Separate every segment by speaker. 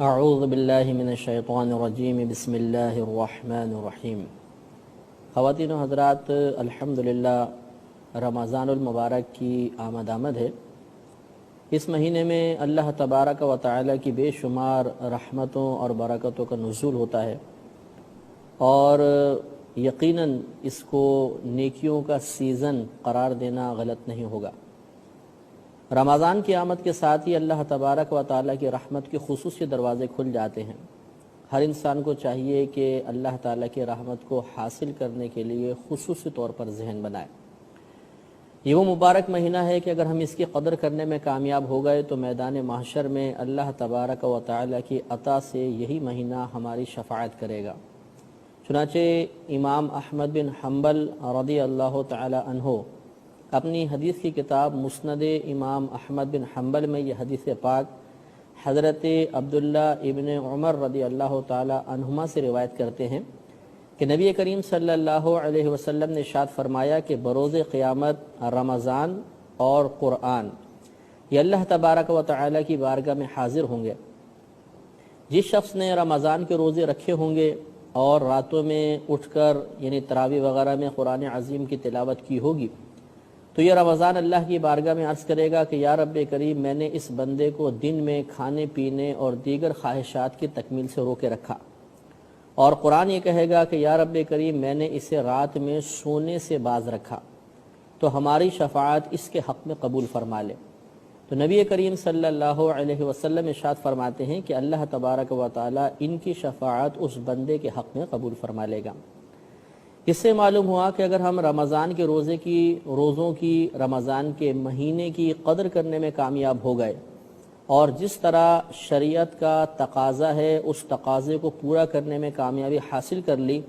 Speaker 1: اعوذ باللہ من الشیطان الرجیم بسم اللہ الرحمن الرحیم۔ خواتین و حضرات، الحمدللہ رمضان المبارک کی آمد ہے۔ اس مہینے میں اللہ تبارک و تعالی کی بے شمار رحمتوں اور برکتوں کا نزول ہوتا ہے، اور یقیناً اس کو نیکیوں کا سیزن قرار دینا غلط نہیں ہوگا۔ رمضان کی آمد کے ساتھ ہی اللہ تبارک و تعالی کی رحمت کے خصوصی دروازے کھل جاتے ہیں۔ ہر انسان کو چاہیے کہ اللہ تعالی کی رحمت کو حاصل کرنے کے لیے خصوصی طور پر ذہن بنائے۔ یہ وہ مبارک مہینہ ہے کہ اگر ہم اس کی قدر کرنے میں کامیاب ہو گئے تو میدان محشر میں اللہ تبارک و تعالی کی عطا سے یہی مہینہ ہماری شفاعت کرے گا۔ چنانچہ امام احمد بن حنبل رضی اللہ تعالی عنہ اپنی حدیث کی کتاب مسند امام احمد بن حنبل میں یہ حدیث پاک حضرت عبداللہ ابن عمر رضی اللہ تعالی عنہما سے روایت کرتے ہیں کہ نبی کریم صلی اللہ علیہ وسلم نے ارشاد فرمایا کہ بروز قیامت رمضان اور قرآن یہ اللہ تبارک و تعالی کی بارگاہ میں حاضر ہوں گے۔ جس شخص نے رمضان کے روزے رکھے ہوں گے اور راتوں میں اٹھ کر یعنی تراویح وغیرہ میں قرآن عظیم کی تلاوت کی ہوگی تو یہ رمضان اللہ کی بارگاہ میں عرض کرے گا کہ یا رب کریم، میں نے اس بندے کو دن میں کھانے پینے اور دیگر خواہشات کی تکمیل سے روکے رکھا، اور قرآن یہ کہے گا کہ یا رب کریم، میں نے اسے رات میں سونے سے باز رکھا، تو ہماری شفاعت اس کے حق میں قبول فرما لے۔ تو نبی کریم صلی اللہ علیہ وسلم ارشاد فرماتے ہیں کہ اللہ تبارک و تعالی ان کی شفاعت اس بندے کے حق میں قبول فرما لے گا۔ اس سے معلوم ہوا کہ اگر ہم رمضان کے روزوں کی رمضان کے مہینے کی قدر کرنے میں کامیاب ہو گئے اور جس طرح شریعت کا تقاضا ہے اس تقاضے کو پورا کرنے میں کامیابی حاصل کر لی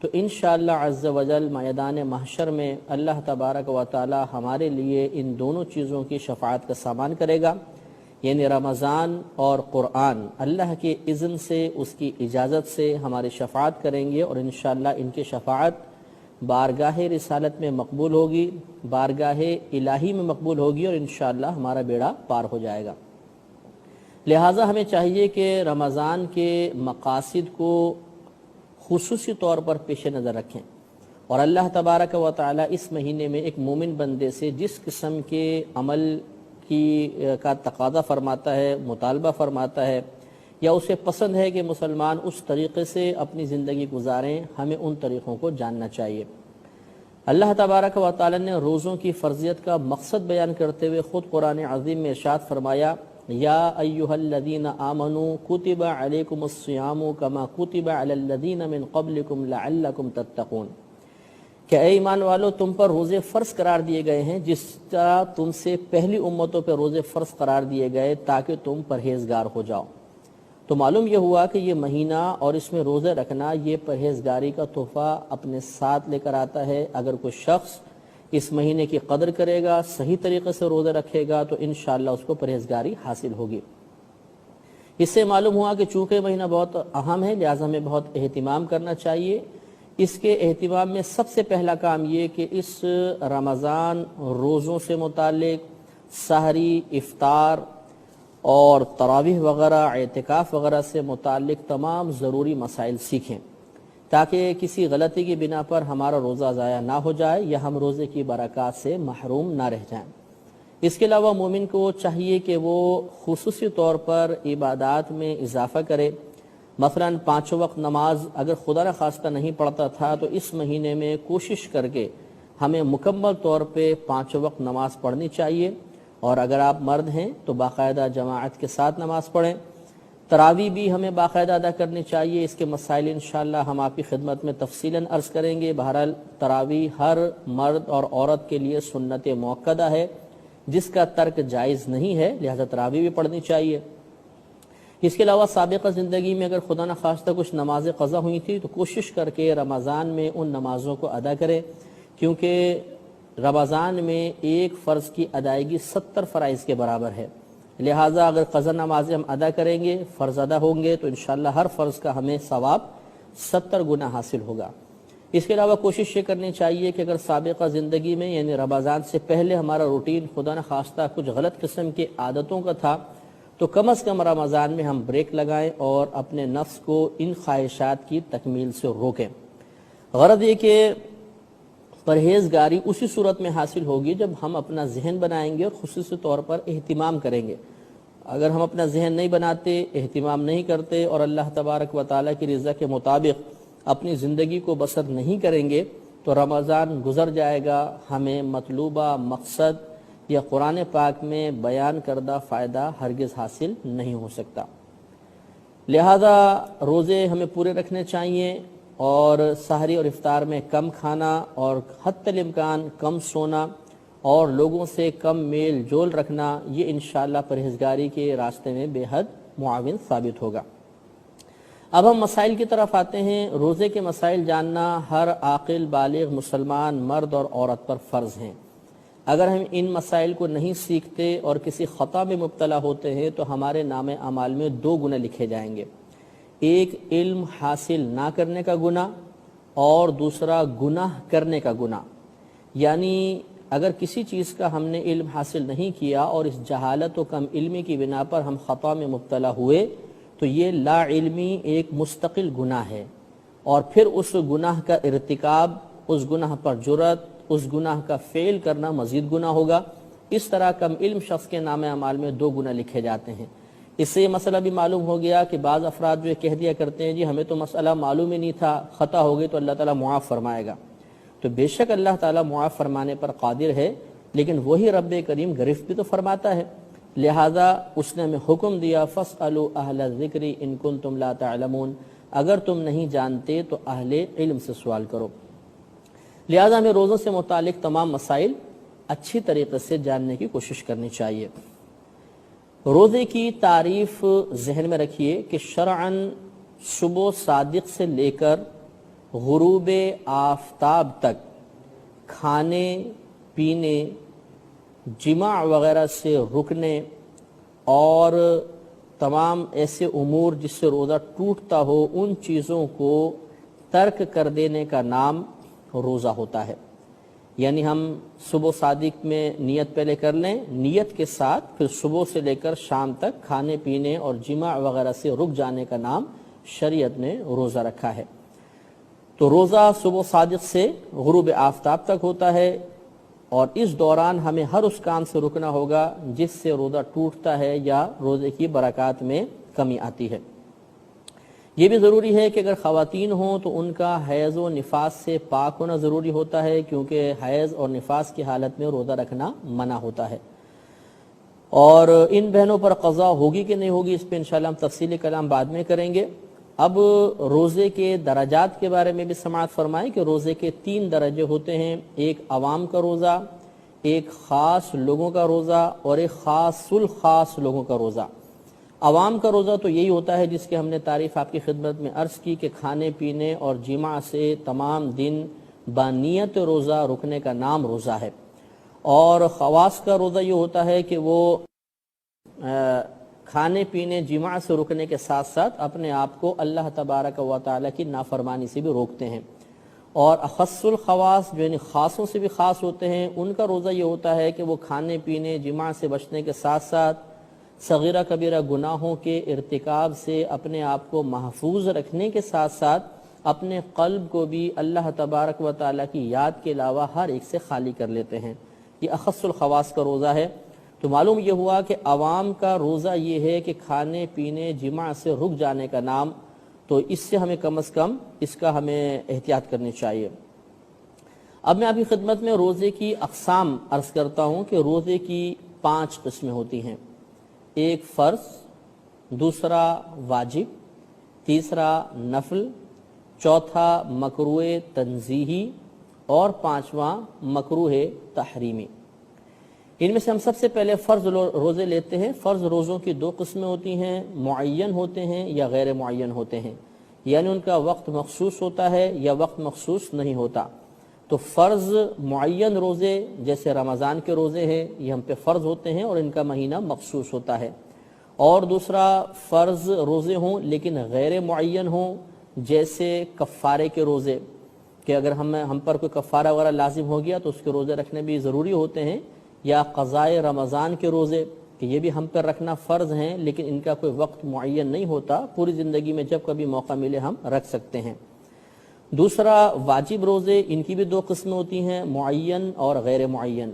Speaker 1: تو انشاءاللہ عز و جل میدان محشر میں اللہ تبارک و تعالی ہمارے لیے ان دونوں چیزوں کی شفاعت کا سامان کرے گا، یعنی رمضان اور قرآن اللہ کے اذن سے، اس کی اجازت سے ہماری شفاعت کریں گے، اور انشاءاللہ ان کی شفاعت بارگاہ رسالت میں مقبول ہوگی، بارگاہ الہی میں مقبول ہوگی، اور انشاءاللہ ہمارا بیڑا پار ہو جائے گا۔ لہٰذا ہمیں چاہیے کہ رمضان کے مقاصد کو خصوصی طور پر پیش نظر رکھیں، اور اللہ تبارک و تعالی اس مہینے میں ایک مومن بندے سے جس قسم کے عمل کا تقاضا فرماتا ہے، مطالبہ فرماتا ہے، یا اسے پسند ہے کہ مسلمان اس طریقے سے اپنی زندگی گزاریں، ہمیں ان طریقوں کو جاننا چاہیے۔ اللہ تبارک و تعالی نے روزوں کی فرضیت کا مقصد بیان کرتے ہوئے خود قرآن عظیم میں ارشاد فرمایا، یا ایھا الذین آمنوا کتب علیکم الصیام کما کتب علی الذین من قبلکم لعلکم تتقون، کہ اے ایمان والو، تم پر روزے فرض قرار دیے گئے ہیں جس طرح تم سے پہلی امتوں پر روزے فرض قرار دیے گئے تاکہ تم پرہیزگار ہو جاؤ۔ تو معلوم یہ ہوا کہ یہ مہینہ اور اس میں روزے رکھنا یہ پرہیزگاری کا تحفہ اپنے ساتھ لے کر آتا ہے۔ اگر کوئی شخص اس مہینے کی قدر کرے گا، صحیح طریقے سے روزے رکھے گا تو انشاءاللہ اس کو پرہیزگاری حاصل ہوگی۔ اس سے معلوم ہوا کہ چونکہ مہینہ بہت اہم ہے لہٰذا ہمیں بہت اہتمام کرنا چاہیے۔ اس کے اہتمام میں سب سے پہلا کام یہ کہ اس رمضان روزوں سے متعلق سحری، افطار اور تراویح وغیرہ، اعتکاف وغیرہ سے متعلق تمام ضروری مسائل سیکھیں تاکہ کسی غلطی کی بنا پر ہمارا روزہ ضائع نہ ہو جائے یا ہم روزے کی برکات سے محروم نہ رہ جائیں۔ اس کے علاوہ مومن کو چاہیے کہ وہ خصوصی طور پر عبادات میں اضافہ کرے۔ مثلا 5 وقت نماز اگر خدا نہ خواستہ نہیں پڑھتا تھا تو اس مہینے میں کوشش کر کے ہمیں مکمل طور پہ 5 وقت نماز پڑھنی چاہیے، اور اگر آپ مرد ہیں تو باقاعدہ جماعت کے ساتھ نماز پڑھیں۔ تراویح بھی ہمیں باقاعدہ ادا کرنی چاہیے۔ اس کے مسائل انشاءاللہ ہم آپ کی خدمت میں تفصیلاً عرض کریں گے۔ بہرحال تراویح ہر مرد اور عورت کے لیے سنت مؤکدہ ہے جس کا ترک جائز نہیں ہے، لہذا تراویح بھی پڑھنی چاہیے۔ اس کے علاوہ سابقہ زندگی میں اگر خدا نخواستہ کچھ نمازیں قضا ہوئی تھی تو کوشش کر کے رمضان میں ان نمازوں کو ادا کریں، کیونکہ رمضان میں ایک فرض کی ادائیگی 70 فرائض کے برابر ہے، لہٰذا اگر قضا نمازیں ہم ادا کریں گے، فرض ادا ہوں گے، تو انشاءاللہ ہر فرض کا ہمیں ثواب 70 گنا حاصل ہوگا۔ اس کے علاوہ کوشش یہ کرنی چاہیے کہ اگر سابقہ زندگی میں یعنی رمضان سے پہلے ہمارا روٹین خدا نخواستہ کچھ غلط قسم کی عادتوں کا تھا، تو کم از کم رمضان میں ہم بریک لگائیں اور اپنے نفس کو ان خواہشات کی تکمیل سے روکیں۔ غرض یہ کہ پرہیزگاری اسی صورت میں حاصل ہوگی جب ہم اپنا ذہن بنائیں گے اور خصوصی طور پر اہتمام کریں گے۔ اگر ہم اپنا ذہن نہیں بناتے، اہتمام نہیں کرتے اور اللہ تبارک و تعالیٰ کی رضا کے مطابق اپنی زندگی کو بسر نہیں کریں گے تو رمضان گزر جائے گا، ہمیں مطلوبہ مقصد یا قرآن پاک میں بیان کردہ فائدہ ہرگز حاصل نہیں ہو سکتا۔ لہذا روزے ہمیں پورے رکھنے چاہیے اور سحری اور افطار میں کم کھانا اور حتی الامکان کم سونا اور لوگوں سے کم میل جول رکھنا، یہ انشاءاللہ پرہیزگاری کے راستے میں بے حد معاون ثابت ہوگا۔ اب ہم مسائل کی طرف آتے ہیں۔ روزے کے مسائل جاننا ہر عاقل بالغ مسلمان مرد اور عورت پر فرض ہیں۔ اگر ہم ان مسائل کو نہیں سیکھتے اور کسی خطا میں مبتلا ہوتے ہیں تو ہمارے نام اعمال میں 2 گناہ لکھے جائیں گے، ایک علم حاصل نہ کرنے کا گناہ اور دوسرا گناہ کرنے کا گناہ۔ یعنی اگر کسی چیز کا ہم نے علم حاصل نہیں کیا اور اس جہالت و کم علمی کی بنا پر ہم خطا میں مبتلا ہوئے تو یہ لا علمی ایک مستقل گناہ ہے، اور پھر اس گناہ کا ارتکاب، اس گناہ پر جرأت، اس گناہ کا فعل کرنا مزید گناہ ہوگا۔ اس طرح کم علم شخص کے نام اعمال میں 2 گناہ لکھے جاتے ہیں۔ اس سے یہ مسئلہ بھی معلوم ہو گیا کہ بعض افراد جو کہہ دیا کرتے ہیں جی ہمیں تو مسئلہ معلوم ہی نہیں تھا، خطا ہو گئی تو اللہ تعالیٰ معاف فرمائے گا۔ تو بے شک اللہ تعالیٰ معاف فرمانے پر قادر ہے، لیکن وہی رب کریم گرفت بھی تو فرماتا ہے۔ لہذا اس نے ہمیں حکم دیا فَاسْأَلُوا أَهْلَ الذِّكْرِ إِن كُنتُمْ لَا تَعْلَمُونَ، اگر تم نہیں جانتے تو اہل علم سے سوال کرو۔ لہذا ہمیں روزوں سے متعلق تمام مسائل اچھی طریقے سے جاننے کی کوشش کرنی چاہیے۔ روزے کی تعریف ذہن میں رکھیے کہ شرعاً صبح صادق سے لے کر غروب آفتاب تک کھانے پینے، جماع وغیرہ سے رکنے اور تمام ایسے امور جس سے روزہ ٹوٹتا ہو ان چیزوں کو ترک کر دینے کا نام روزہ ہوتا ہے۔ یعنی ہم صبح صادق میں نیت پہلے کر لیں، نیت کے ساتھ پھر صبح سے لے کر شام تک کھانے پینے اور جماع وغیرہ سے رک جانے کا نام شریعت نے روزہ رکھا ہے۔ تو روزہ صبح صادق سے غروب آفتاب تک ہوتا ہے، اور اس دوران ہمیں ہر اس کام سے رکنا ہوگا جس سے روزہ ٹوٹتا ہے یا روزے کی برکات میں کمی آتی ہے۔ یہ بھی ضروری ہے کہ اگر خواتین ہوں تو ان کا حیض و نفاس سے پاک ہونا ضروری ہوتا ہے، کیونکہ حیض اور نفاس کی حالت میں روزہ رکھنا منع ہوتا ہے۔ اور ان بہنوں پر قضا ہوگی کہ نہیں ہوگی اس پہ انشاءاللہ ہم تفصیلی کلام بعد میں کریں گے۔ اب روزے کے درجات کے بارے میں بھی سماعت فرمائیں کہ روزے کے 3 درجے ہوتے ہیں، ایک عوام کا روزہ، ایک خاص لوگوں کا روزہ اور ایک خاص الخاص لوگوں کا روزہ۔ عوام کا روزہ تو یہی ہوتا ہے جس کی ہم نے تعریف آپ کی خدمت میں عرض کی کہ کھانے پینے اور جماع سے تمام دن بانیت روزہ رکنے کا نام روزہ ہے۔ اور خواص کا روزہ یہ ہوتا ہے کہ وہ کھانے پینے جماع سے رکنے کے ساتھ ساتھ اپنے آپ کو اللہ تبارک و تعالیٰ کی نافرمانی سے بھی روکتے ہیں۔ اور اخص الخواص جو یعنی خاصوں سے بھی خاص ہوتے ہیں، ان کا روزہ یہ ہوتا ہے کہ وہ کھانے پینے جماع سے بچنے کے ساتھ ساتھ صغیرہ کبیرہ گناہوں کے ارتکاب سے اپنے آپ کو محفوظ رکھنے کے ساتھ ساتھ اپنے قلب کو بھی اللہ تبارک و تعالیٰ کی یاد کے علاوہ ہر ایک سے خالی کر لیتے ہیں۔ یہ اخص الخواص کا روزہ ہے۔ تو معلوم یہ ہوا کہ عوام کا روزہ یہ ہے کہ کھانے پینے جماع سے رک جانے کا نام، تو اس سے ہمیں کم از کم اس کا ہمیں احتیاط کرنی چاہیے۔ اب میں آپ کی خدمت میں روزے کی اقسام عرض کرتا ہوں کہ روزے کی 5 قسمیں ہوتی ہیں، ایک فرض، دوسرا واجب، تیسرا نفل، چوتھا مکروہ تنزیہی اور 5واں مکروہ تحریمی۔ ان میں سے ہم سب سے پہلے فرض روزے لیتے ہیں۔ فرض روزوں کی 2 قسمیں ہوتی ہیں، معین ہوتے ہیں یا غیر معین ہوتے ہیں، یعنی ان کا وقت مخصوص ہوتا ہے یا وقت مخصوص نہیں ہوتا۔ تو فرض معین روزے جیسے رمضان کے روزے ہیں یہ ہم پہ فرض ہوتے ہیں اور ان کا مہینہ مخصوص ہوتا ہے، اور دوسرا فرض روزے ہوں لیکن غیر معین ہوں جیسے کفارے کے روزے، کہ اگر ہم پر کوئی کفارہ وغیرہ لازم ہو گیا تو اس کے روزے رکھنے بھی ضروری ہوتے ہیں، یا قضائے رمضان کے روزے کہ یہ بھی ہم پر رکھنا فرض ہیں لیکن ان کا کوئی وقت معین نہیں ہوتا، پوری زندگی میں جب کبھی موقع ملے ہم رکھ سکتے ہیں۔ دوسرا واجب روزے، ان کی بھی دو قسمیں ہوتی ہیں، معین اور غیر معین۔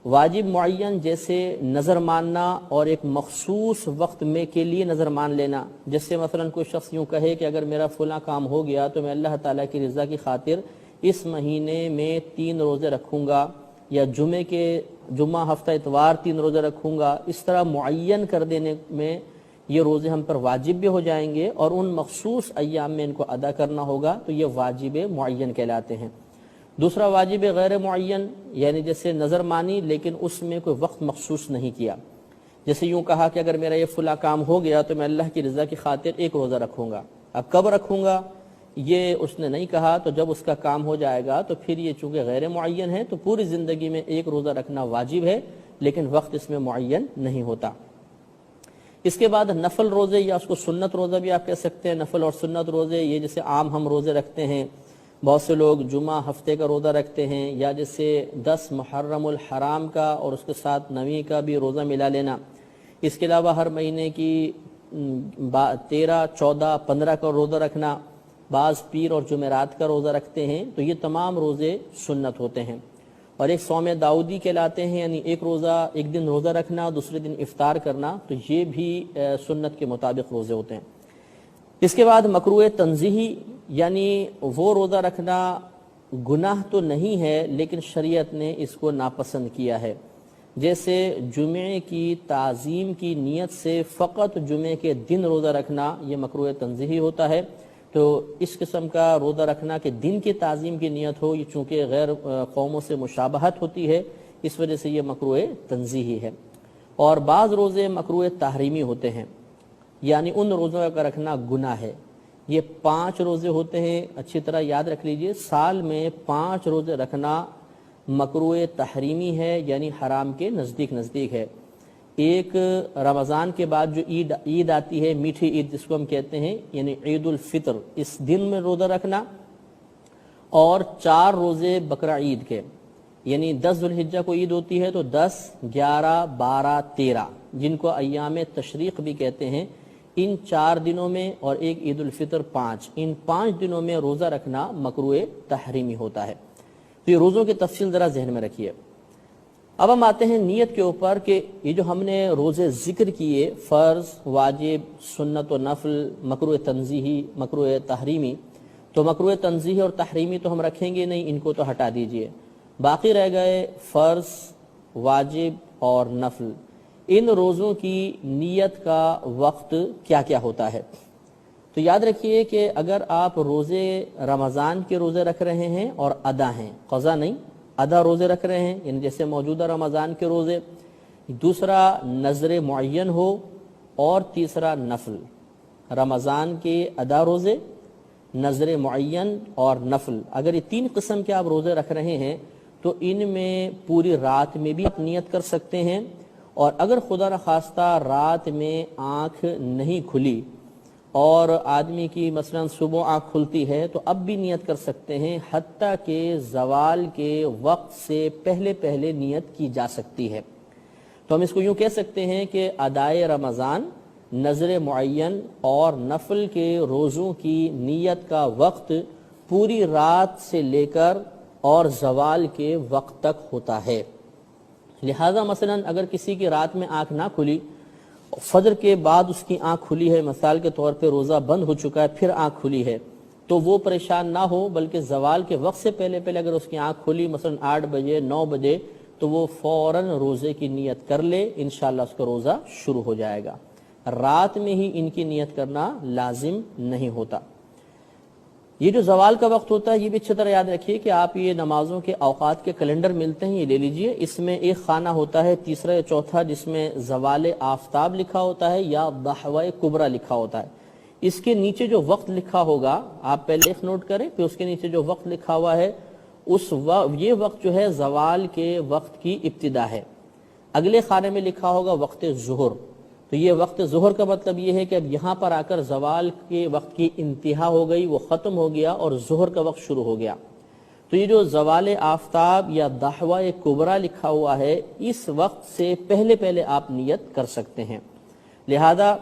Speaker 1: واجب معین جیسے نظر ماننا اور ایک مخصوص وقت میں کے لیے نظر مان لینا، جیسے مثلا کوئی شخص یوں کہے کہ اگر میرا فلاں کام ہو گیا تو میں اللہ تعالیٰ کی رضا کی خاطر اس مہینے میں 3 روزے رکھوں گا، یا جمعہ ہفتہ اتوار 3 روزے رکھوں گا، اس طرح معین کر دینے میں یہ روزے ہم پر واجب بھی ہو جائیں گے اور ان مخصوص ایام میں ان کو ادا کرنا ہوگا، تو یہ واجب معین کہلاتے ہیں۔ دوسرا واجب غیر معین، یعنی جیسے نظر مانی لیکن اس میں کوئی وقت مخصوص نہیں کیا، جیسے یوں کہا کہ اگر میرا یہ فلاں کام ہو گیا تو میں اللہ کی رضا کی خاطر 1 روزہ رکھوں گا، اب کب رکھوں گا یہ اس نے نہیں کہا، تو جب اس کا کام ہو جائے گا تو پھر یہ چونکہ غیر معین ہے تو پوری زندگی میں 1 روزہ رکھنا واجب ہے لیکن وقت اس میں معین نہیں ہوتا۔ اس کے بعد نفل روزے، یا اس کو سنت روزہ بھی آپ کہہ سکتے ہیں، نفل اور سنت روزے یہ جیسے عام ہم روزے رکھتے ہیں، بہت سے لوگ جمعہ ہفتے کا روزہ رکھتے ہیں، یا جیسے 10 محرم الحرام کا اور اس کے ساتھ 9 کا بھی روزہ ملا لینا، اس کے علاوہ ہر مہینے کی 13، 14، 15 کا روزہ رکھنا، بعض پیر اور جمعرات کا روزہ رکھتے ہیں، تو یہ تمام روزے سنت ہوتے ہیں۔ اور ایک صوم داؤدی کہلاتے ہیں، یعنی ایک دن روزہ رکھنا، دوسرے دن افطار کرنا، تو یہ بھی سنت کے مطابق روزے ہوتے ہیں۔ اس کے بعد مکروہ تنزیہی، یعنی وہ روزہ رکھنا گناہ تو نہیں ہے لیکن شریعت نے اس کو ناپسند کیا ہے، جیسے جمعے کی تعظیم کی نیت سے فقط جمعے کے دن روزہ رکھنا، یہ مکروہ تنزیہی ہوتا ہے۔ تو اس قسم کا روزہ رکھنا کہ دن کی تعظیم کی نیت ہو، یہ چونکہ غیر قوموں سے مشابہت ہوتی ہے اس وجہ سے یہ مکروہ تنزیہی ہے۔ اور بعض روزے مکروہ تحریمی ہوتے ہیں، یعنی ان روزوں کا رکھنا گناہ ہے۔ یہ 5 روزے ہوتے ہیں، اچھی طرح یاد رکھ لیجئے، سال میں 5 روزے رکھنا مکروہ تحریمی ہے، یعنی حرام کے نزدیک ہے۔ ایک رمضان کے بعد جو عید آتی ہے، میٹھی عید جس کو ہم کہتے ہیں، یعنی عید الفطر، اس دن میں روزہ رکھنا، اور 4 روزے بقرہ عید کے، یعنی 10 ذوالحجہ کو عید ہوتی ہے تو 10، 11، 12، 13 جن کو ایام تشریق بھی کہتے ہیں، ان 4 دنوں میں، اور ایک عید الفطر 5، ان 5 دنوں میں روزہ رکھنا مکروہ تحریمی ہوتا ہے۔ تو یہ روزوں کی تفصیل ذرا ذہن میں رکھیے۔ اب ہم آتے ہیں نیت کے اوپر کہ یہ جو ہم نے روزے ذکر کیے، فرض، واجب، سنت و نفل، مکروہ تنزیہی، مکروہ تحریمی، تو مکروہ تنزیہی اور تحریمی تو ہم رکھیں گے نہیں، ان کو تو ہٹا دیجئے، باقی رہ گئے فرض، واجب اور نفل۔ ان روزوں کی نیت کا وقت کیا کیا ہوتا ہے؟ تو یاد رکھیے کہ اگر آپ روزے رمضان کے روزے رکھ رہے ہیں اور ادا ہیں، قضا نہیں، ادا روزے رکھ رہے ہیں، یعنی جیسے موجودہ رمضان کے روزے، دوسرا نظر معین ہو، اور تیسرا نفل، رمضان کے ادا روزے، نظر معین اور نفل، اگر یہ 3 قسم کے آپ روزے رکھ رہے ہیں تو ان میں پوری رات میں بھی آپ نیت کر سکتے ہیں، اور اگر خدا نخواستہ رات میں آنکھ نہیں کھلی اور آدمی کی مثلا صبح آنکھ کھلتی ہے تو اب بھی نیت کر سکتے ہیں، حتیٰ کہ زوال کے وقت سے پہلے نیت کی جا سکتی ہے۔ تو ہم اس کو یوں کہہ سکتے ہیں کہ ادائے رمضان، نظر معین اور نفل کے روزوں کی نیت کا وقت پوری رات سے لے کر اور زوال کے وقت تک ہوتا ہے۔ لہذا مثلا اگر کسی کی رات میں آنکھ نہ کھلی، فجر کے بعد اس کی آنکھ کھلی ہے، مثال کے طور پہ روزہ بند ہو چکا ہے، پھر آنکھ کھلی ہے، تو وہ پریشان نہ ہو، بلکہ زوال کے وقت سے پہلے اگر اس کی آنکھ کھلی مثلا 8 بجے، 9 بجے، تو وہ فوراً روزے کی نیت کر لے، انشاءاللہ اس کا روزہ شروع ہو جائے گا۔ رات میں ہی ان کی نیت کرنا لازم نہیں ہوتا۔ یہ جو زوال کا وقت ہوتا ہے یہ بھی اچھی طرح یاد رکھیے کہ آپ یہ نمازوں کے اوقات کے کیلنڈر ملتے ہیں، یہ لے لیجئے، اس میں ایک خانہ ہوتا ہے، تیسرا یا چوتھا، جس میں زوال آفتاب لکھا ہوتا ہے یا ضحوہ کبریٰ لکھا ہوتا ہے۔ اس کے نیچے جو وقت لکھا ہوگا، آپ پہلے ایک نوٹ کریں، پھر اس کے نیچے جو وقت لکھا ہوا ہے یہ وقت جو ہے زوال کے وقت کی ابتدا ہے. اگلے خانے میں لکھا ہوگا وقت ظہر، تو یہ وقت ظہر کا مطلب یہ ہے کہ اب یہاں پر آ کر زوال کے وقت کی انتہا ہو گئی، وہ ختم ہو گیا اور ظہر کا وقت شروع ہو گیا. تو یہ جو زوال آفتاب یا دحوہ کبریٰ لکھا ہوا ہے، اس وقت سے پہلے آپ نیت کر سکتے ہیں. لہذا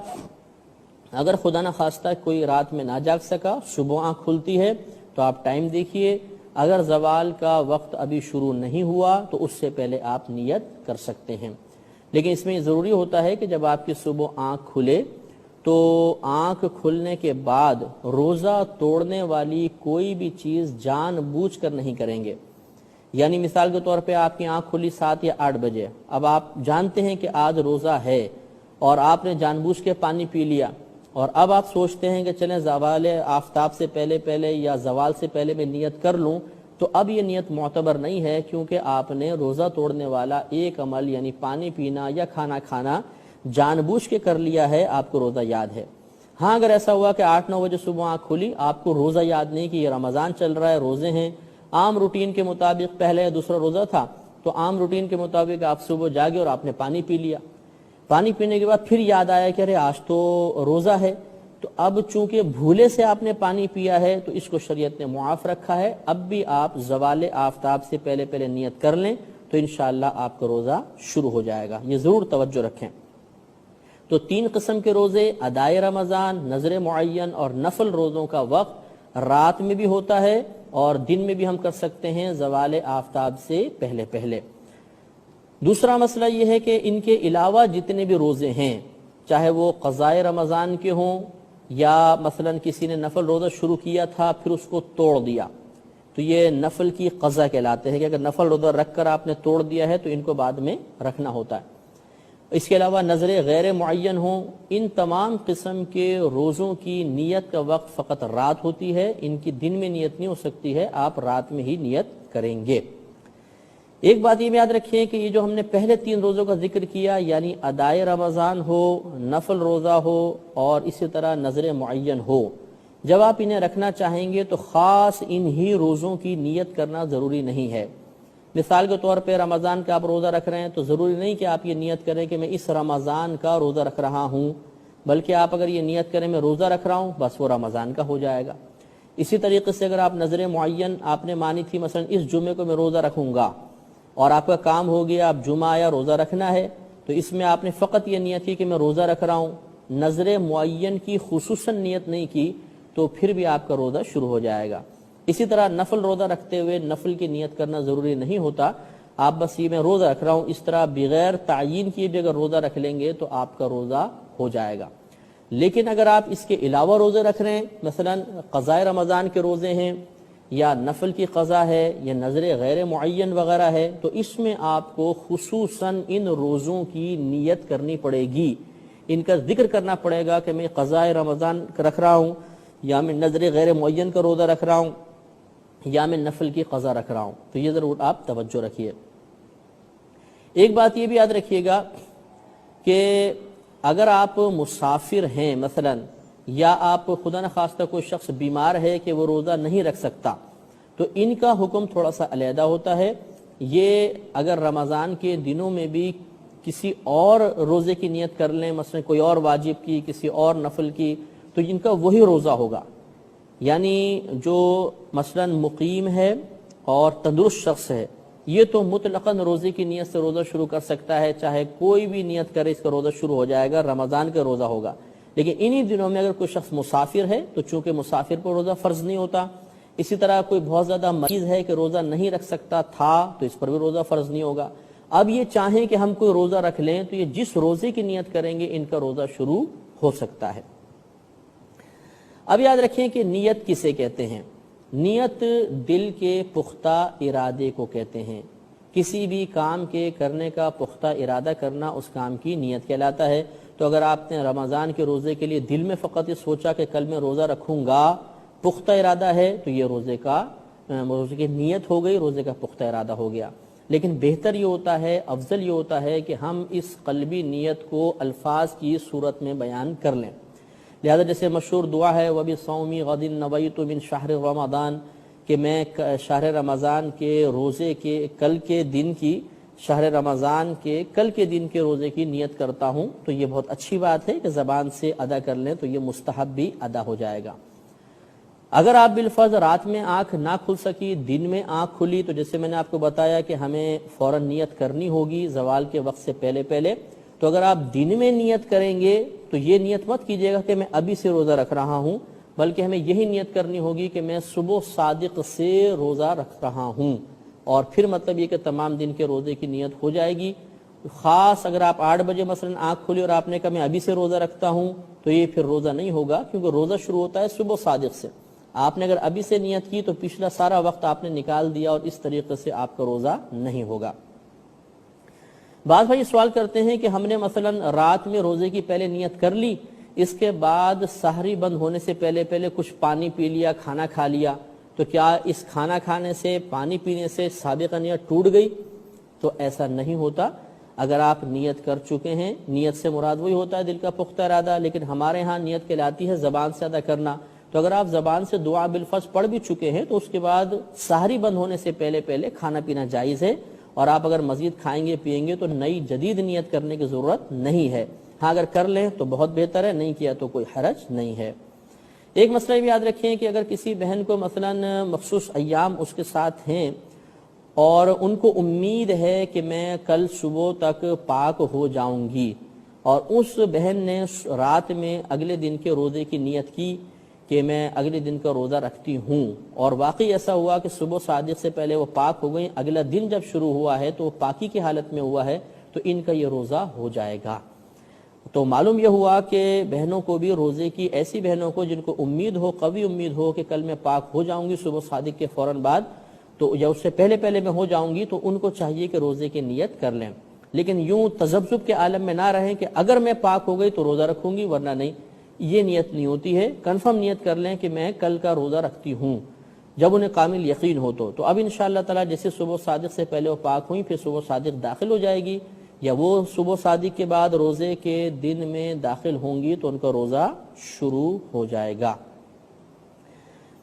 Speaker 1: اگر خدا نہ خواستہ کوئی رات میں نہ جاگ سکا، صبح آنکھ کھلتی ہے تو آپ ٹائم دیکھیے. اگر زوال کا وقت ابھی شروع نہیں ہوا تو اس سے پہلے آپ نیت کر سکتے ہیں. لیکن اس میں ضروری ہوتا ہے کہ جب آپ کی صبح آنکھ کھلے تو آنکھ کھلنے کے بعد روزہ توڑنے والی کوئی بھی چیز جان بوجھ کر نہیں کریں گے. یعنی مثال کے طور پہ آپ کی آنکھ کھلی 7 یا 8 بجے، اب آپ جانتے ہیں کہ آج روزہ ہے اور آپ نے جان بوجھ کے پانی پی لیا، اور اب آپ سوچتے ہیں کہ چلیں زوال آفتاب سے پہلے یا زوال سے پہلے میں نیت کر لوں، تو اب یہ نیت معتبر نہیں ہے، کیونکہ آپ نے روزہ توڑنے والا ایک عمل یعنی پانی پینا یا کھانا کھانا جان بوجھ کے کر لیا ہے، آپ کو روزہ یاد ہے. ہاں اگر ایسا ہوا کہ 8-9 بجے صبح آنکھ کھلی، آپ کو روزہ یاد نہیں کہ یہ رمضان چل رہا ہے، روزے ہیں، عام روٹین کے مطابق پہلے یا دوسرا روزہ تھا، تو عام روٹین کے مطابق آپ صبح جاگے اور آپ نے پانی پی لیا. پانی پینے کے بعد پھر یاد آیا کہ ارے آج تو روزہ ہے، تو اب چونکہ بھولے سے آپ نے پانی پیا ہے تو اس کو شریعت نے معاف رکھا ہے. اب بھی آپ زوال آفتاب سے پہلے نیت کر لیں تو انشاءاللہ آپ کا روزہ شروع ہو جائے گا. یہ ضرور توجہ رکھیں. تو 3 قسم کے روزے، ادائے رمضان، نذر معین اور نفل روزوں کا وقت رات میں بھی ہوتا ہے اور دن میں بھی ہم کر سکتے ہیں زوال آفتاب سے پہلے. دوسرا مسئلہ یہ ہے کہ ان کے علاوہ جتنے بھی روزے ہیں، چاہے وہ قضائے رمضان کے ہوں یا مثلا کسی نے نفل روزہ شروع کیا تھا پھر اس کو توڑ دیا، تو یہ نفل کی قضا کہلاتے ہیں کہ اگر نفل روزہ رکھ کر آپ نے توڑ دیا ہے تو ان کو بعد میں رکھنا ہوتا ہے. اس کے علاوہ نظر غیر معین ہوں، ان تمام قسم کے روزوں کی نیت کا وقت فقط رات ہوتی ہے، ان کی دن میں نیت نہیں ہو سکتی ہے، آپ رات میں ہی نیت کریں گے. ایک بات یہ یاد رکھیں کہ یہ جو ہم نے پہلے 3 روزوں کا ذکر کیا، یعنی ادائے رمضان ہو، نفل روزہ ہو اور اسی طرح نذر معین ہو، جب آپ انہیں رکھنا چاہیں گے تو خاص انہی روزوں کی نیت کرنا ضروری نہیں ہے. مثال کے طور پہ رمضان کا آپ روزہ رکھ رہے ہیں تو ضروری نہیں کہ آپ یہ نیت کریں کہ میں اس رمضان کا روزہ رکھ رہا ہوں، بلکہ آپ اگر یہ نیت کریں میں روزہ رکھ رہا ہوں، بس وہ رمضان کا ہو جائے گا. اسی طریقے سے اگر آپ نذر معین آپ نے مانی تھی، مثلا اس جمعے کو میں روزہ رکھوں گا، اور آپ کا کام ہو گیا اب جمعہ آیا روزہ رکھنا ہے، تو اس میں آپ نے فقط یہ نیت کی کہ میں روزہ رکھ رہا ہوں، نذر معین کی خصوصاً نیت نہیں کی، تو پھر بھی آپ کا روزہ شروع ہو جائے گا. اسی طرح نفل روزہ رکھتے ہوئے نفل کی نیت کرنا ضروری نہیں ہوتا، آپ بس یہ میں روزہ رکھ رہا ہوں اس طرح بغیر تعیین کیے بھی اگر روزہ رکھ لیں گے تو آپ کا روزہ ہو جائے گا. لیکن اگر آپ اس کے علاوہ روزے رکھ رہے ہیں، مثلا قضاء رمضان کے روزے ہیں یا نفل کی قضا ہے یا نذر غیر معین وغیرہ ہے، تو اس میں آپ کو خصوصاً ان روزوں کی نیت کرنی پڑے گی، ان کا ذکر کرنا پڑے گا کہ میں قضاء رمضان رکھ رہا ہوں، یا میں نذر غیر معین کا روزہ رکھ رہا ہوں، یا میں نفل کی قضا رکھ رہا ہوں. تو یہ ضرور آپ توجہ رکھیے. ایک بات یہ بھی یاد رکھیے گا کہ اگر آپ مسافر ہیں مثلا، یا آپ خدا نخواستہ کوئی شخص بیمار ہے کہ وہ روزہ نہیں رکھ سکتا، تو ان کا حکم تھوڑا سا علیحدہ ہوتا ہے. یہ اگر رمضان کے دنوں میں بھی کسی اور روزے کی نیت کر لیں، مثلا کوئی اور واجب کی، کسی اور نفل کی، تو ان کا وہی روزہ ہوگا. یعنی جو مثلا مقیم ہے اور تندرست شخص ہے، یہ تو مطلقاً روزے کی نیت سے روزہ شروع کر سکتا ہے، چاہے کوئی بھی نیت کرے اس کا روزہ شروع ہو جائے گا، رمضان کا روزہ ہوگا. لیکن انہی دنوں میں اگر کوئی شخص مسافر ہے تو چونکہ مسافر پر روزہ فرض نہیں ہوتا. اسی طرح کوئی بہت زیادہ مریض ہے کہ روزہ نہیں رکھ سکتا تھا تو اس پر بھی روزہ فرض نہیں ہوگا. اب یہ چاہیں کہ ہم کوئی روزہ رکھ لیں تو یہ جس روزے کی نیت کریں گے ان کا روزہ شروع ہو سکتا ہے. اب یاد رکھیں کہ نیت کسے کہتے ہیں. نیت دل کے پختہ ارادے کو کہتے ہیں. کسی بھی کام کے کرنے کا پختہ ارادہ کرنا اس کام کی نیت کہلاتا ہے. تو اگر آپ نے رمضان کے روزے کے لیے دل میں فقط یہ سوچا کہ کل میں روزہ رکھوں گا، پختہ ارادہ ہے، تو یہ روزے کی نیت ہو گئی، روزے کا پختہ ارادہ ہو گیا. لیکن بہتر یہ ہوتا ہے، افضل یہ ہوتا ہے کہ ہم اس قلبی نیت کو الفاظ کی صورت میں بیان کر لیں. لہذا جیسے مشہور دعا ہے وَبِصَوْمِ غَدٍ نَوَيْتُ مِنْ شَهْرِ رمضان، کہ میں شہر رمضان کے روزے کے کل کے دن کی شہر رمضان کے کل کے دن کے روزے کی نیت کرتا ہوں، تو یہ بہت اچھی بات ہے کہ زبان سے ادا کر لیں تو یہ مستحب بھی ادا ہو جائے گا۔ اگر آپ بالفرض رات میں آنکھ نہ کھل سکی، دن میں آنکھ کھلی، تو جیسے میں نے آپ کو بتایا کہ ہمیں فوراً نیت کرنی ہوگی زوال کے وقت سے پہلے پہلے۔ تو اگر آپ دن میں نیت کریں گے تو یہ نیت مت کیجیے گا کہ میں ابھی سے روزہ رکھ رہا ہوں، بلکہ ہمیں یہی نیت کرنی ہوگی کہ میں صبح صادق سے روزہ رکھ رہا ہوں، اور پھر مطلب یہ کہ تمام دن کے روزے کی نیت ہو جائے گی۔ خاص اگر آپ 8 بجے مثلا آنکھ کھلی اور آپ نے کہا میں ابھی سے روزہ رکھتا ہوں، تو یہ پھر روزہ نہیں ہوگا، کیونکہ روزہ شروع ہوتا ہے صبح صادق سے۔ آپ نے اگر ابھی سے نیت کی تو پچھلا سارا وقت آپ نے نکال دیا، اور اس طریقے سے آپ کا روزہ نہیں ہوگا۔ بعض بھائی سوال کرتے ہیں کہ ہم نے مثلا رات میں روزے کی پہلے نیت کر لی، اس کے بعد سحری بند ہونے سے پہلے پہلے کچھ پانی پی لیا، کھانا کھا لیا، تو کیا اس کھانا کھانے سے پانی پینے سے سابقہ نیت ٹوٹ گئی؟ تو ایسا نہیں ہوتا۔ اگر آپ نیت کر چکے ہیں، نیت سے مراد وہی ہوتا ہے دل کا پختہ ارادہ، لیکن ہمارے ہاں نیت کہلاتی ہے زبان سے ادا کرنا۔ تو اگر آپ زبان سے دعا بالفرض پڑھ بھی چکے ہیں تو اس کے بعد سحری بند ہونے سے پہلے پہلے کھانا پینا جائز ہے، اور آپ اگر مزید کھائیں گے پیئیں گے تو نئی جدید نیت کرنے کی ضرورت نہیں ہے۔ ہاں اگر کر لیں تو بہت بہتر ہے، نہیں کیا تو کوئی حرج نہیں ہے۔ ایک مسئلہ بھی یاد رکھیں کہ اگر کسی بہن کو مثلا مخصوص ایام اس کے ساتھ ہیں اور ان کو امید ہے کہ میں کل صبح تک پاک ہو جاؤں گی، اور اس بہن نے رات میں اگلے دن کے روزے کی نیت کی کہ میں اگلے دن کا روزہ رکھتی ہوں، اور واقعی ایسا ہوا کہ صبح صادق سے پہلے وہ پاک ہو گئیں، اگلا دن جب شروع ہوا ہے تو وہ پاکی کی حالت میں ہوا ہے، تو ان کا یہ روزہ ہو جائے گا۔ تو معلوم یہ ہوا کہ بہنوں کو بھی روزے کی، ایسی بہنوں کو جن کو امید ہو، قوی امید ہو کہ کل میں پاک ہو جاؤں گی صبح صادق کے فوراً بعد، تو یا اس سے پہلے پہلے میں ہو جاؤں گی، تو ان کو چاہیے کہ روزے کی نیت کر لیں، لیکن یوں تذبذب کے عالم میں نہ رہیں کہ اگر میں پاک ہو گئی تو روزہ رکھوں گی ورنہ نہیں۔ یہ نیت نہیں ہوتی ہے، کنفرم نیت کر لیں کہ میں کل کا روزہ رکھتی ہوں، جب انہیں کامل یقین ہو تو اب انشاءاللہ تعالی جیسے صبح صادق سے پہلے وہ پاک ہوئی، پھر صبح صادق داخل ہو جائے گی، یا وہ صبح صادق کے بعد روزے کے دن میں داخل ہوں گی تو ان کا روزہ شروع ہو جائے گا۔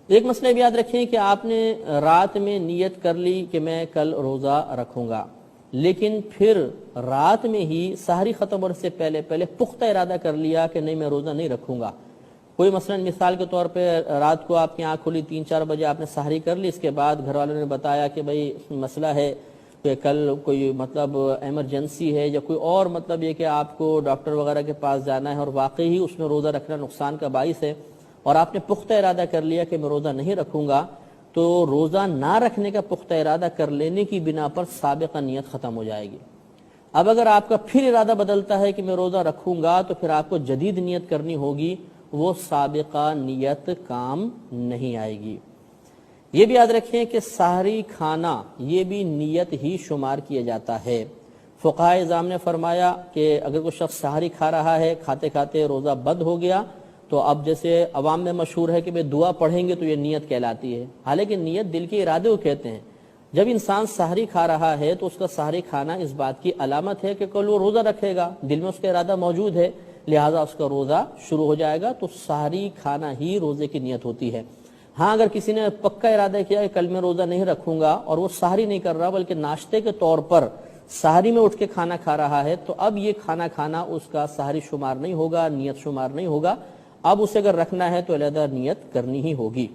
Speaker 1: ایک مسئلہ بھی یاد رکھیں کہ آپ نے رات میں نیت کر لی کہ میں کل روزہ رکھوں گا، لیکن پھر رات میں ہی سحری ختم ہونے سے پہلے پہلے پختہ ارادہ کر لیا کہ نہیں میں روزہ نہیں رکھوں گا۔ کوئی مثلا مثال کے طور پہ رات کو آپ کی آنکھ کھلی 3-4 بجے آپ نے سحری کر لی، اس کے بعد گھر والوں نے بتایا کہ بھئی مسئلہ ہے کہ کل کوئی مطلب ایمرجنسی ہے، یا کوئی اور مطلب یہ کہ آپ کو ڈاکٹر وغیرہ کے پاس جانا ہے، اور واقعی ہی اس میں روزہ رکھنا نقصان کا باعث ہے، اور آپ نے پختہ ارادہ کر لیا کہ میں روزہ نہیں رکھوں گا، تو روزہ نہ رکھنے کا پختہ ارادہ کر لینے کی بنا پر سابقہ نیت ختم ہو جائے گی۔ اب اگر آپ کا پھر ارادہ بدلتا ہے کہ میں روزہ رکھوں گا، تو پھر آپ کو جدید نیت کرنی ہوگی، وہ سابقہ نیت کام نہیں آئے گی۔ یہ بھی یاد رکھیں کہ سحری کھانا یہ بھی نیت ہی شمار کیا جاتا ہے۔ فقہائے اعظام نے فرمایا کہ اگر کوئی شخص سحری کھا رہا ہے، کھاتے کھاتے روزہ بند ہو گیا، تو اب جیسے عوام میں مشہور ہے کہ بھئی دعا پڑھیں گے تو یہ نیت کہلاتی ہے، حالانکہ نیت دل کے ارادے کو کہتے ہیں۔ جب انسان سحری کھا رہا ہے تو اس کا سحری کھانا اس بات کی علامت ہے کہ کل وہ روزہ رکھے گا، دل میں اس کا ارادہ موجود ہے، لہٰذا اس کا روزہ شروع ہو جائے گا، تو سحری کھانا ہی روزے کی نیت ہوتی ہے۔ ہاں اگر کسی نے پکا ارادہ کیا کہ کل میں روزہ نہیں رکھوں گا، اور وہ سحری نہیں کر رہا بلکہ ناشتے کے طور پر سحری میں اٹھ کے کھانا کھا رہا ہے، تو اب یہ کھانا کھانا اس کا سحری شمار نہیں ہوگا، نیت شمار نہیں ہوگا، اب اسے اگر رکھنا ہے تو علیحدہ نیت کرنی ہی ہوگی۔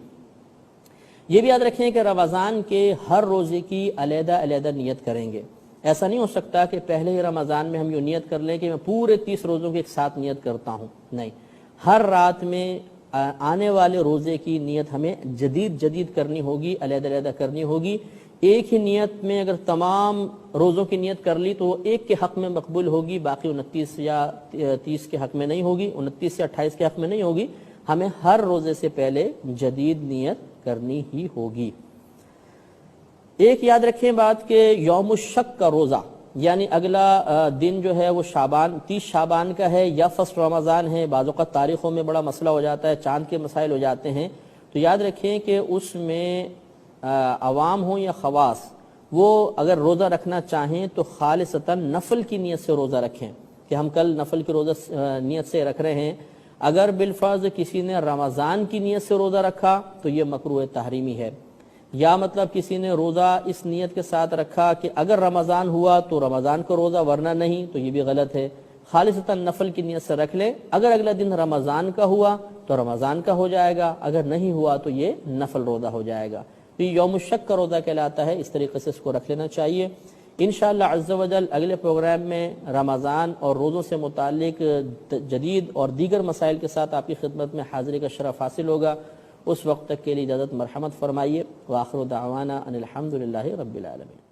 Speaker 1: یہ بھی یاد رکھیں کہ رمضان کے ہر روزے کی علیحدہ علیحدہ نیت کریں گے۔ ایسا نہیں ہو سکتا کہ پہلے ہی رمضان میں ہم یہ نیت کر لیں کہ میں پورے 30 روزوں کی ایک ساتھ نیت کرتا ہوں، نہیں، ہر رات میں آنے والے روزے کی نیت ہمیں جدید کرنی ہوگی، علیحدہ علیحدہ کرنی ہوگی۔ ایک ہی نیت میں اگر تمام روزوں کی نیت کر لی تو وہ ایک کے حق میں مقبول ہوگی، باقی 29 یا 30 کے حق میں نہیں ہوگی، 29 یا 28 کے حق میں نہیں ہوگی۔ ہمیں ہر روزے سے پہلے جدید نیت کرنی ہی ہوگی۔ ایک یاد رکھیں بات کہ یوم الشک کا روزہ، یعنی اگلا دن جو ہے وہ 30 شعبان کا ہے یا فرسٹ رمضان ہے، بعض اوقات تاریخوں میں بڑا مسئلہ ہو جاتا ہے، چاند کے مسائل ہو جاتے ہیں، تو یاد رکھیں کہ اس میں عوام ہوں یا خواص، وہ اگر روزہ رکھنا چاہیں تو خالصتاً نفل کی نیت سے روزہ رکھیں کہ ہم کل نفل کی روزہ نیت سے رکھ رہے ہیں۔ اگر بالفرض کسی نے رمضان کی نیت سے روزہ رکھا تو یہ مکروہ تحریمی ہے، یا مطلب کسی نے روزہ اس نیت کے ساتھ رکھا کہ اگر رمضان ہوا تو رمضان کا روزہ ورنہ نہیں، تو یہ بھی غلط ہے۔ خالصتاً نفل کی نیت سے رکھ لے، اگر اگلا دن رمضان کا ہوا تو رمضان کا ہو جائے گا، اگر نہیں ہوا تو یہ نفل روزہ ہو جائے گا۔ تو یہ یوم الشک کا روزہ کہلاتا ہے، اس طریقے سے اس کو رکھ لینا چاہیے۔ انشاءاللہ عز و جل اگلے پروگرام میں رمضان اور روزوں سے متعلق جدید اور دیگر مسائل کے ساتھ آپ کی خدمت میں حاضری کا شرف حاصل ہوگا۔ اس وقت تک کے لیے اجازت مرحمت فرمائیے۔ وآخر دعوانا ان الحمدللہ رب العالمین۔